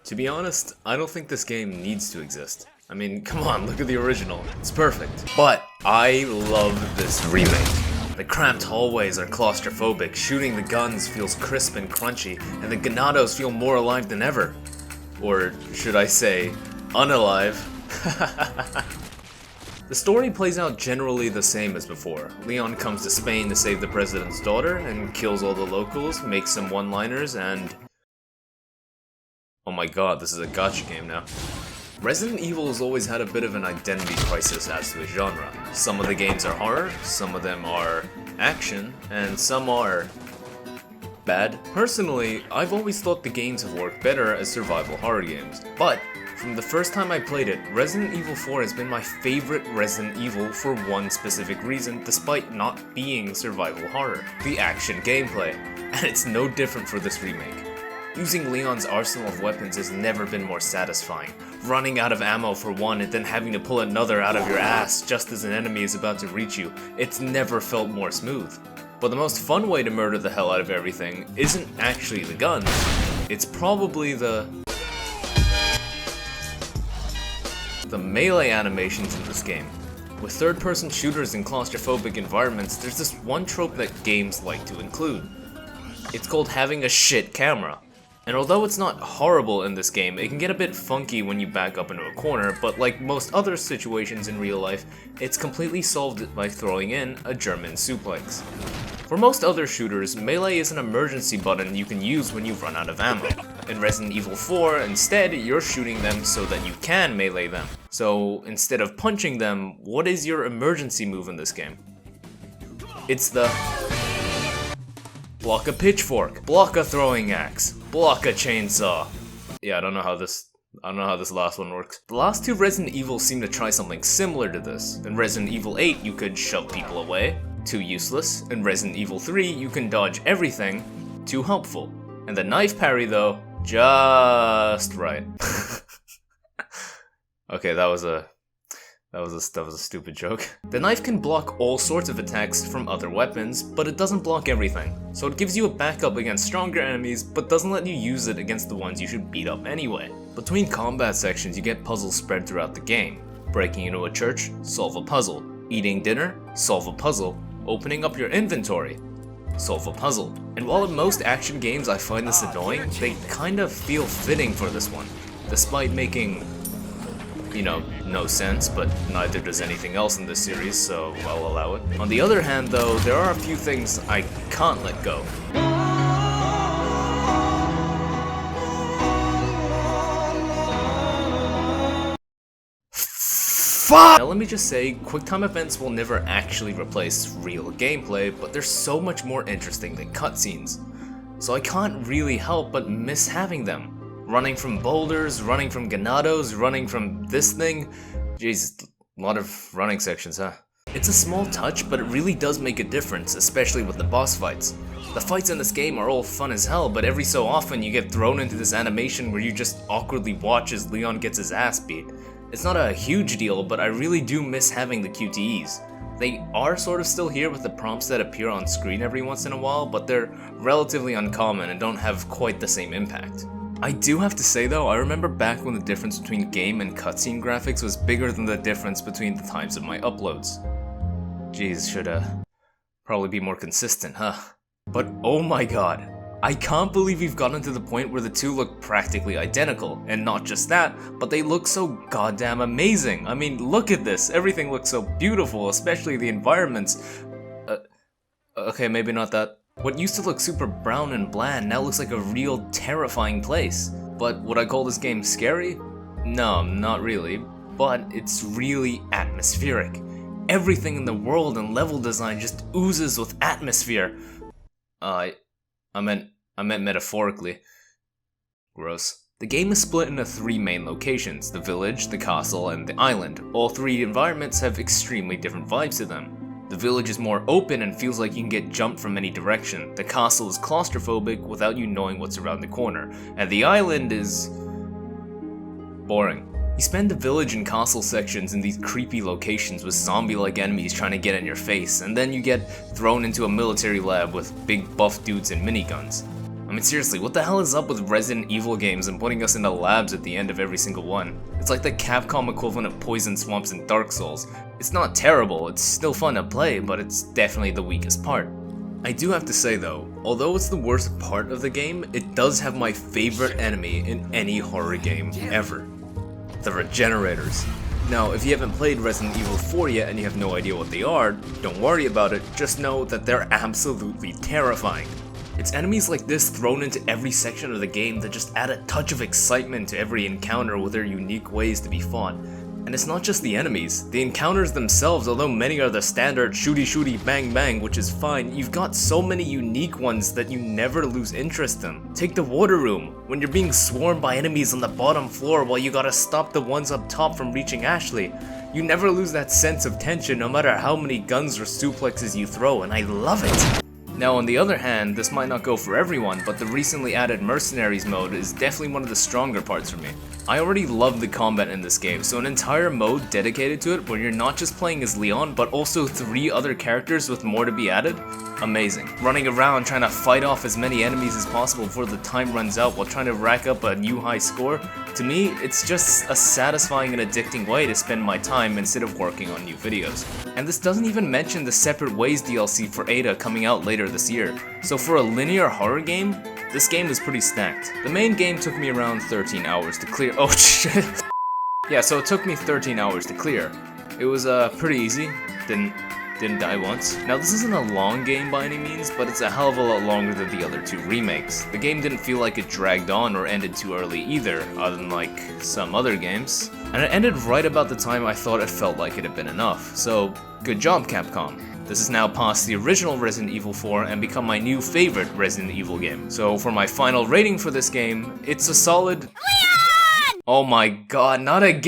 To be honest, I don't think this game needs to exist. I mean, come on, look at the original. It's perfect. But I love this remake. The cramped hallways are claustrophobic, shooting the guns feels crisp and crunchy, and the ganados feel more alive than ever. Or should I say, unalive? The story plays out generally the same as before. Leon comes to Spain to save the president's daughter, and kills all the locals, makes some one-liners, and... oh my god, this is a gacha game now. Resident Evil has always had a bit of an identity crisis as to its genre. Some of the games are horror, some of them are action, and some are... bad. Personally, I've always thought the games have worked better as survival horror games, but from the first time I played it, Resident Evil 4 has been my favorite Resident Evil for one specific reason, despite not being survival horror: the action gameplay. And it's no different for this remake. Using Leon's arsenal of weapons has never been more satisfying. Running out of ammo for one and then having to pull another out of your ass just as an enemy is about to reach you, it's never felt more smooth. But the most fun way to murder the hell out of everything isn't actually the guns, it's probably the melee animations in this game. With third-person shooters in claustrophobic environments, there's this one trope that games like to include. It's called having a shit camera. And although it's not horrible in this game, it can get a bit funky when you back up into a corner, but like most other situations in real life, it's completely solved by throwing in a German suplex. For most other shooters, melee is an emergency button you can use when you run out of ammo. In Resident Evil 4, instead, you're shooting them so that you can melee them. So instead of punching them, what is your emergency move in this game? It's the... block a pitchfork, block a throwing axe, block a chainsaw. Yeah, I don't know how this last one works. The last two Resident Evils seem to try something similar to this. In Resident Evil 8, you could shove people away, too useless. In Resident Evil 3, you can dodge everything, too helpful. And the knife parry though, just right. Okay, that was a stupid joke. The knife can block all sorts of attacks from other weapons, but it doesn't block everything. So it gives you a backup against stronger enemies, but doesn't let you use it against the ones you should beat up anyway. Between combat sections, you get puzzles spread throughout the game. Breaking into a church, solve a puzzle. Eating dinner, solve a puzzle. Opening up your inventory, solve a puzzle. And while in most action games I find this annoying, they kind of feel fitting for this one. Despite making, you know, no sense, but neither does anything else in this series, so I'll allow it. On the other hand though, there are a few things I can't let go. Now let me just say, QuickTime events will never actually replace real gameplay, but they're so much more interesting than cutscenes. So I can't really help but miss having them. Running from boulders, running from ganados, running from this thing. Jeez, a lot of running sections, huh? It's a small touch, but it really does make a difference, especially with the boss fights. The fights in this game are all fun as hell, but every so often you get thrown into this animation where you just awkwardly watch as Leon gets his ass beat. It's not a huge deal, but I really do miss having the QTEs. They are sort of still here with the prompts that appear on screen every once in a while, but they're relatively uncommon and don't have quite the same impact. I do have to say though, I remember back when the difference between game and cutscene graphics was bigger than the difference between the times of my uploads. Jeez, should probably be more consistent, huh? But oh my god, I can't believe we've gotten to the point where the two look practically identical, and not just that, but they look so goddamn amazing. I mean, look at this, everything looks so beautiful, especially the environments. Okay, maybe not that. What used to look super brown and bland now looks like a real terrifying place. But would I call this game scary? No, not really, but it's really atmospheric. Everything in the world and level design just oozes with atmosphere. I meant metaphorically. Gross. The game is split into three main locations: the village, the castle, and the island. All three environments have extremely different vibes to them. The village is more open and feels like you can get jumped from any direction. The castle is claustrophobic without you knowing what's around the corner. And the island is... boring. You spend the village and castle sections in these creepy locations with zombie-like enemies trying to get in your face, and then you get thrown into a military lab with big buff dudes and miniguns. I mean, seriously, what the hell is up with Resident Evil games and putting us into labs at the end of every single one? It's like the Capcom equivalent of Poison Swamps and Dark Souls. It's not terrible, it's still fun to play, but it's definitely the weakest part. I do have to say though, although it's the worst part of the game, it does have my favorite enemy in any horror game ever. The Regenerators. Now, if you haven't played Resident Evil 4 yet and you have no idea what they are, don't worry about it, just know that they're absolutely terrifying. It's enemies like this thrown into every section of the game that just add a touch of excitement to every encounter with their unique ways to be fought. And it's not just the enemies, the encounters themselves, although many are the standard shooty bang bang, which is fine, you've got so many unique ones that you never lose interest in. Take the water room, when you're being swarmed by enemies on the bottom floor while you gotta stop the ones up top from reaching Ashley. You never lose that sense of tension no matter how many guns or suplexes you throw, and I love it. Now on the other hand, this might not go for everyone, but the recently added Mercenaries mode is definitely one of the stronger parts for me. I already love the combat in this game, so an entire mode dedicated to it where you're not just playing as Leon, but also 3 other characters with more to be added? Amazing. Running around trying to fight off as many enemies as possible before the time runs out while trying to rack up a new high score, to me, it's just a satisfying and addicting way to spend my time instead of working on new videos. And this doesn't even mention the Separate Ways DLC for Ada coming out later this year. So for a linear horror game, this game is pretty stacked. The main game took me around 13 hours to clear. Oh shit. Yeah, so it took me 13 hours to clear. It was pretty easy. Didn't die once. Now this isn't a long game by any means, but it's a hell of a lot longer than the other 2 remakes. The game didn't feel like it dragged on or ended too early either, other than like some other games. And it ended right about the time I thought it felt like it had been enough. So, good job Capcom. This is now past the original Resident Evil 4 and become my new favorite Resident Evil game. So for my final rating for this game, it's a solid... Leon! Oh my god, not again!